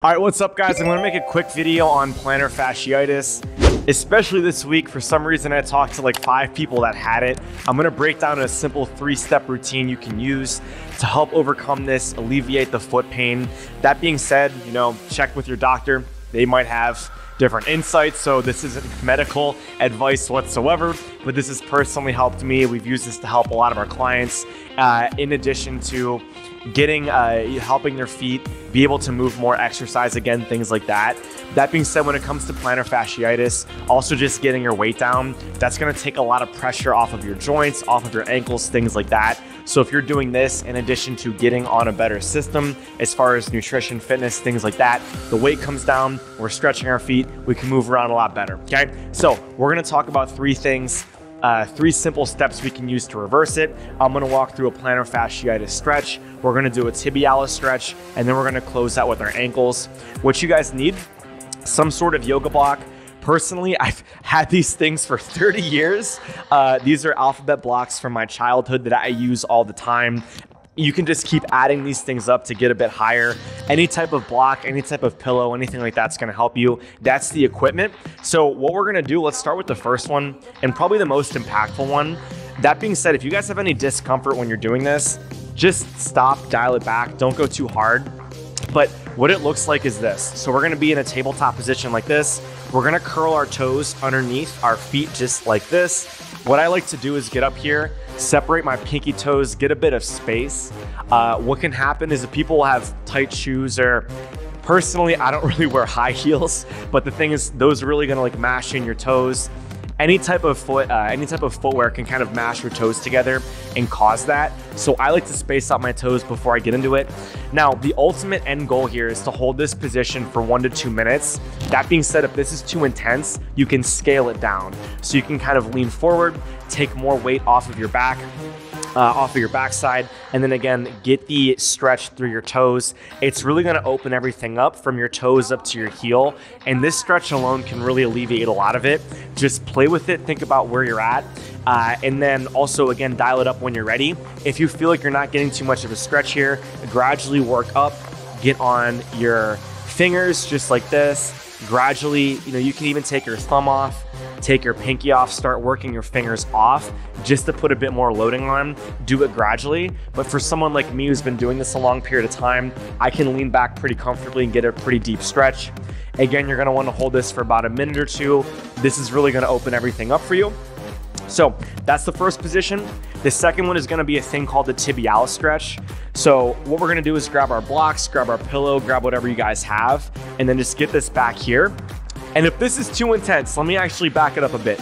All right, what's up guys? I'm gonna make a quick video on plantar fasciitis, especially this week. For some reason, I talked to like 5 people that had it. I'm gonna break down a simple 3-step routine you can use to help overcome this, alleviate the foot pain. That being said, check with your doctor. They might have different insights, so this isn't medical advice whatsoever, but this has personally helped me. We've used this to help a lot of our clients, in addition to helping their feet be able to move more, exercise again, things like that. That being said, when it comes to plantar fasciitis, also just getting your weight down, that's gonna take a lot of pressure off of your joints, off of your ankles, things like that. So if you're doing this in addition to getting on a better system as far as nutrition, fitness, things like that, the weight comes down, we're stretching our feet, we can move around a lot better, okay? So we're gonna talk about 3 things, 3 simple steps we can use to reverse it. I'm gonna walk through a plantar fasciitis stretch. We're gonna do a tibialis stretch, and then we're gonna close out with our ankles. What you guys need, some sort of yoga block. Personally, I've had these things for 30 years. These are alphabet blocks from my childhood that I use all the time. You can just keep adding these things up to get a bit higher. Any type of block, any type of pillow, anything like that's gonna help you. That's the equipment. So what we're gonna do, let's start with the first one and probably the most impactful one. That being said, if you guys have any discomfort when you're doing this, just stop, dial it back, don't go too hard. But what it looks like is this. So we're gonna be in a tabletop position like this. We're gonna curl our toes underneath our feet just like this. What I like to do is get up here, separate my pinky toes, get a bit of space. What can happen is if people have tight shoes, or personally, I don't really wear high heels, but the thing is, those are really gonna like mash in your toes. Any type of footwear can kind of mash your toes together and cause that. So I like to space out my toes before I get into it. Now, the ultimate end goal here is to hold this position for 1 to 2 minutes. That being said, if this is too intense, you can scale it down. So you can kind of lean forward, take more weight off of your back, off of your backside, and then again, get the stretch through your toes. It's really gonna open everything up from your toes up to your heel, and this stretch alone can really alleviate a lot of it. Just play with it, think about where you're at, and then also, again, dial it up when you're ready. If you feel like you're not getting too much of a stretch here, gradually work up, get on your fingers just like this. Gradually, you can even take your thumb off, take your pinky off, start working your fingers off just to put a bit more loading on. Do it gradually. But for someone like me who's been doing this a long period of time, I can lean back pretty comfortably and get a pretty deep stretch. Again, you're gonna wanna hold this for about a minute or 2. This is really gonna open everything up for you. So that's the first position. The second one is gonna be a thing called the tibialis stretch. So what we're gonna do is grab our blocks, grab our pillow, grab whatever you guys have, and then just get this back here. And if this is too intense, let me actually back it up a bit.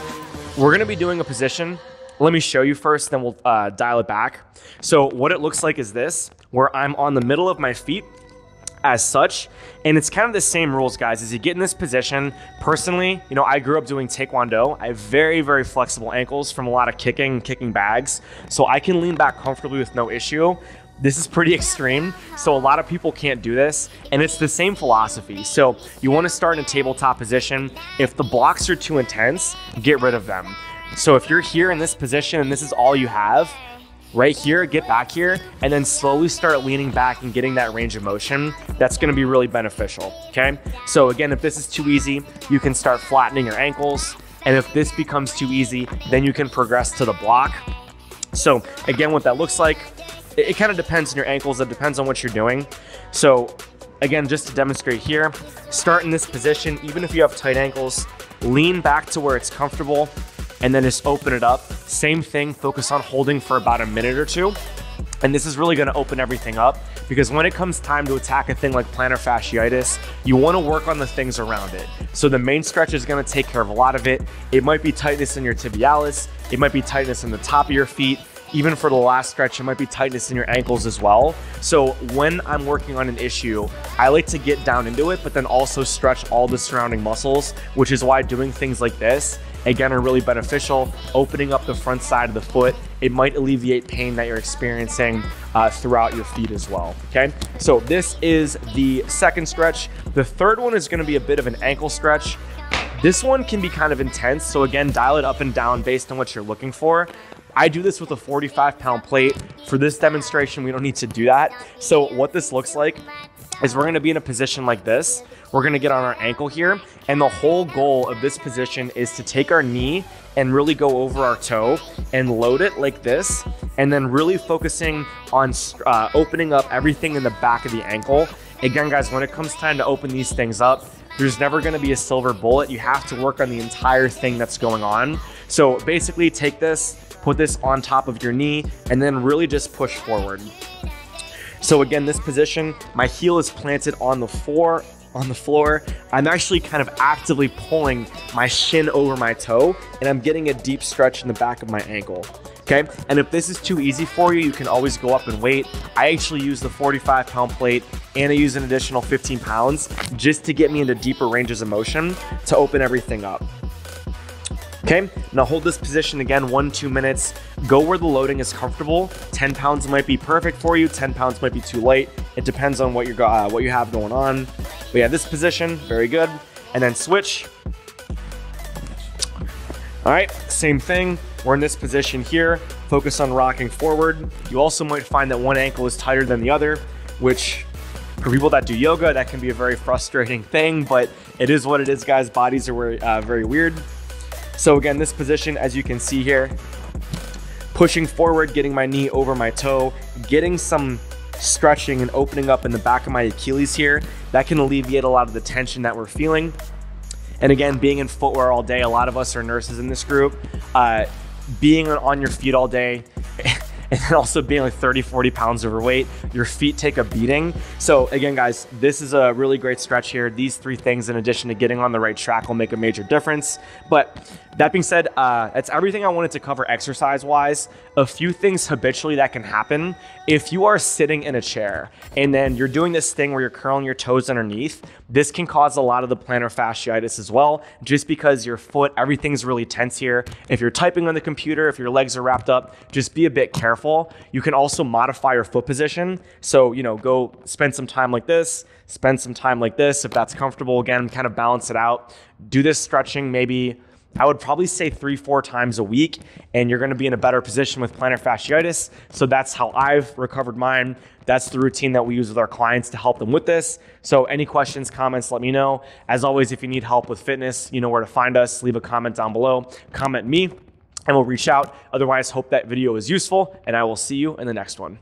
We're gonna be doing a position. Let me show you first, then we'll dial it back. So what it looks like is this, where I'm on the middle of my feet as such, and it's kind of the same rules, guys. As you get in this position, personally, I grew up doing taekwondo. I have very, very flexible ankles from a lot of kicking bags, so I can lean back comfortably with no issue. This is pretty extreme, so a lot of people can't do this, and it's the same philosophy. So you want to start in a tabletop position. If the blocks are too intense, get rid of them. So if you're here in this position and this is all you have, right here, get back here, and then slowly start leaning back and getting that range of motion. That's gonna be really beneficial, okay? So again, if this is too easy, you can start flattening your ankles, and if this becomes too easy, then you can progress to the block. So again, what that looks like, it kind of depends on your ankles, it depends on what you're doing. So again, just to demonstrate here, start in this position, even if you have tight ankles, lean back to where it's comfortable, and then just open it up. Same thing, focus on holding for about a minute or 2. And this is really gonna open everything up, because when it comes time to attack a thing like plantar fasciitis, you wanna work on the things around it. So the main stretch is gonna take care of a lot of it. It might be tightness in your tibialis, it might be tightness in the top of your feet. Even for the last stretch, it might be tightness in your ankles as well. So when I'm working on an issue, I like to get down into it, but then also stretch all the surrounding muscles, which is why doing things like this, again, are really beneficial. Opening up the front side of the foot, it might alleviate pain that you're experiencing throughout your feet as well, okay? So this is the second stretch. The third one is gonna be a bit of an ankle stretch. This one can be kind of intense, so again, dial it up and down based on what you're looking for. I do this with a 45-pound plate. For this demonstration, we don't need to do that. So what this looks like is we're gonna be in a position like this. We're gonna get on our ankle here, and the whole goal of this position is to take our knee and really go over our toe and load it like this, and then really focusing on opening up everything in the back of the ankle. Again, guys, when it comes time to open these things up, there's never gonna be a silver bullet. You have to work on the entire thing that's going on. So basically take this, put this on top of your knee, and then really just push forward. So again, this position, my heel is planted on the floor. I'm actually kind of actively pulling my shin over my toe, and I'm getting a deep stretch in the back of my ankle. Okay, and if this is too easy for you, you can always go up and weight. I actually use the 45-pound plate, and I use an additional 15 pounds just to get me into deeper ranges of motion to open everything up. Okay, now hold this position again, 1-2 minutes. Go where the loading is comfortable. 10 pounds might be perfect for you. 10 pounds might be too light. It depends on what you have going on. But yeah, this position, very good. And then switch. All right, same thing. We're in this position here. Focus on rocking forward. You also might find that one ankle is tighter than the other, which for people that do yoga, that can be a very frustrating thing, but it is what it is, guys. Bodies are very weird. So again, this position, as you can see here, pushing forward, getting my knee over my toe, getting some stretching and opening up in the back of my Achilles here. That can alleviate a lot of the tension that we're feeling. And again, being in footwear all day, a lot of us are nurses in this group. Being on your feet all day, and then also being like 30, 40 pounds overweight, your feet take a beating. So again, guys, this is a really great stretch here. These 3 things, in addition to getting on the right track, will make a major difference. But that being said, that's everything I wanted to cover exercise-wise. A few things habitually that can happen. If you are sitting in a chair and then you're doing this thing where you're curling your toes underneath, this can cause a lot of the plantar fasciitis as well, just because your foot, everything's really tense here. If you're typing on the computer, if your legs are wrapped up, just be a bit careful. You can also modify your foot position. So, go spend some time like this, spend some time like this, if that's comfortable. Again, kind of balance it out. Do this stretching maybe, I would probably say 3-4 times a week, and you're gonna be in a better position with plantar fasciitis. So that's how I've recovered mine. That's the routine that we use with our clients to help them with this. So any questions, comments, let me know. As always, if you need help with fitness, you know where to find us. Leave a comment down below, comment me, and we'll reach out. Otherwise, hope that video was useful, and I will see you in the next one.